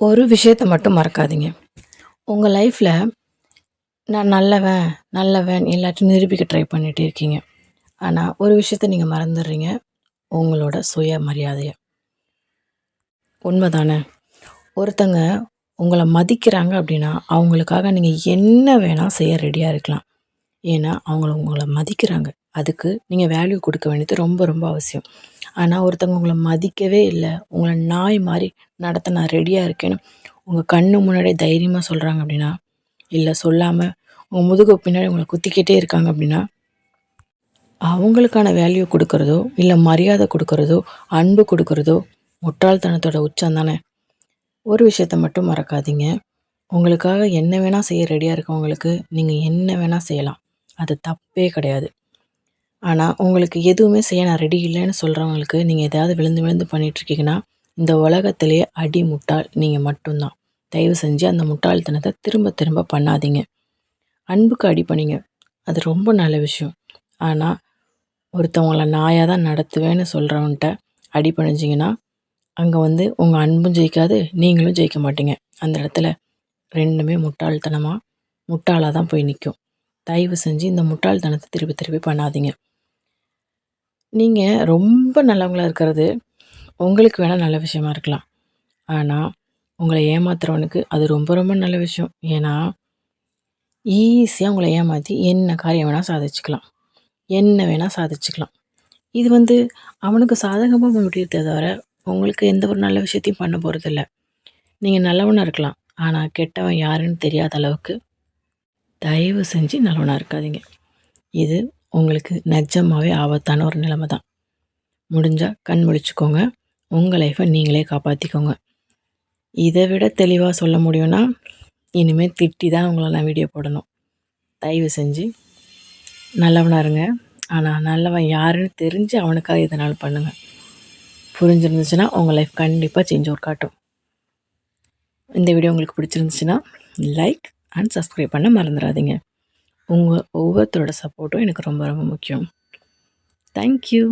ஒரு விஷயத்த மட்டும் மறக்காதீங்க. உங்க லைஃப்ல நான் நல்லவன், நல்லவன் எல்லாத்தையும் நிரூபிக்க ட்ரை பண்ணிட்டே இருக்கீங்க. ஆனா, ஒரு விஷயத்த நீங்க மறந்துடுறீங்க. உங்களோட சுயமரியாதைய. உண்மதானே? ஒருத்தங்க உங்கள மதிக்கிறாங்க அப்படின்னா, அவங்களுக்காக நீங்க என்ன வேணா செய்ய ரெடியா இருக்கலாம். ஏன்னா, உங்கள மதிக்கிறாங்க. அதுக்கு நீங்க வேல்யூ குடுக்க வேண்டியது ரொம்ப ரொம்ப அவசியம். ஆனா, ஒருத்தவங்க உங்கள மதிக்கவே இல்ல, உங்கள நாய் மாரி நடத்த நான் ரெடியா இருக்கேன்னு உங்க கண்ணு முன்னாடியே தைரியமா சொல்றாங்க அப்படின்னா, இல்ல சொல்லாம உங்க முதுகு பின்னாடி உங்கள குத்திக்கிட்டே இருக்காங்க அப்படின்னா, அவங்களுக்கான வேல்யூ குடுக்குறதோ, இல்ல மரியாதை குடுக்குறதோ, அன்பு குடுக்குறதோ முட்டாள்தனத்தோட உச்சம் தானே! ஒரு விஷயத்த மட்டும் மறக்காதீங்க. உங்களுக்காக என்ன வேணா செய்ய ரெடியா இருக்கவங்களுக்கு, நீங்க என்ன வேணா செய்யலாம். அது தப்பே கிடையாது. ஆனா, உங்களுக்கு எதுவுமே செய்ய நான் ரெடி இல்லன்னு சொல்றவங்களுக்கு, நீங்க எதையாவது விழுந்து விழுந்து பண்ணிட்டுருக்கீங்கன்னா, இந்த உலகத்திலேயே அடி முட்டாள் நீங்க மட்டும் தான். தயவு செஞ்சு அந்த முட்டாள்தனத்த திரும்ப திரும்ப பண்ணாதீங்க. அன்புக்கு அடிபணிங்க. அது ரொம்ப நல்ல விஷயம். ஆனா, ஒருத்தவங்கள நாயா தான் நடத்துவேன்னு சொல்றவன்ட்ட அடிபணிஞ்சீங்கன்னா, அங்க வந்து உங்க அன்பும் ஜெயிக்காது, நீங்களும் ஜெயிக்க மாட்டீங்க. அந்த இடத்துல 2மே முட்டாளா தான் போய் நிக்கும். தயவு செஞ்சு இந்த முட்டாள்தனத்த திருப்பி திருப்பி பண்ணாதீங்க. நீங்க ரொம்ப நல்லவங்களா இருக்கிறது, உங்களுக்கு வேணா நல்ல விஷயமா இருக்கலாம். ஆனா, உங்கள ஏமாத்துறவனுக்கு அது ரொம்ப ரொம்ப நல்ல விஷயம். ஏன்னா, ஈஸியா உங்கள ஏமாத்தி என்ன காரியம் வேணா சாதிச்சுக்கலாம். என்ன வேணா சாதிச்சுக்கலாம். இது வந்து அவனுக்கு சாதகமா முடியுதே தவிர, உங்களுக்கு எந்த ஒரு நல்ல விஷயத்தையும் பண்ண போறதில்ல. நீங்க நல்லவனா இருக்கலாம். ஆனா, கெட்டவன் யாருன்னு தெரியாத அளவுக்கு தயவு செஞ்சு நல்லவனா இருக்காதீங்க. இது உங்களுக்கு நிஜமாவே ஆபத்தான ஒரு நிலைமை தான். முடிஞ்சா கண் முழிச்சுக்கோங்க. உங்க லைஃப்ப நீங்களே காப்பாத்திக்கோங்க. இத விட தெளிவா சொல்ல முடியும்னா, இனிமே திட்டி தான் உங்கள நான் வீடியோ போடணும். தயவு செஞ்சு நல்லவனா இருங்க. ஆனா, நல்லவன் யாருன்னு தெரிஞ்சு அவனுக்காக எதனாலும் பண்ணுங்க. புரிஞ்சிருந்துச்சுன்னா, உங்க லைஃப் கண்டிப்பா சேஞ்ச் ஓவர் காட்டும். இந்த வீடியோ உங்களுக்கு பிடிச்சிருந்துச்சுன்னா, லைக் அண்ட் சப்ஸ்கிரைப் பண்ண மறந்துடாதீங்க. உங்க ஒவ்வொருத்தரோட சப்போர்ட்டும் எனக்கு ரொம்ப ரொம்ப முக்கியம். Thank you.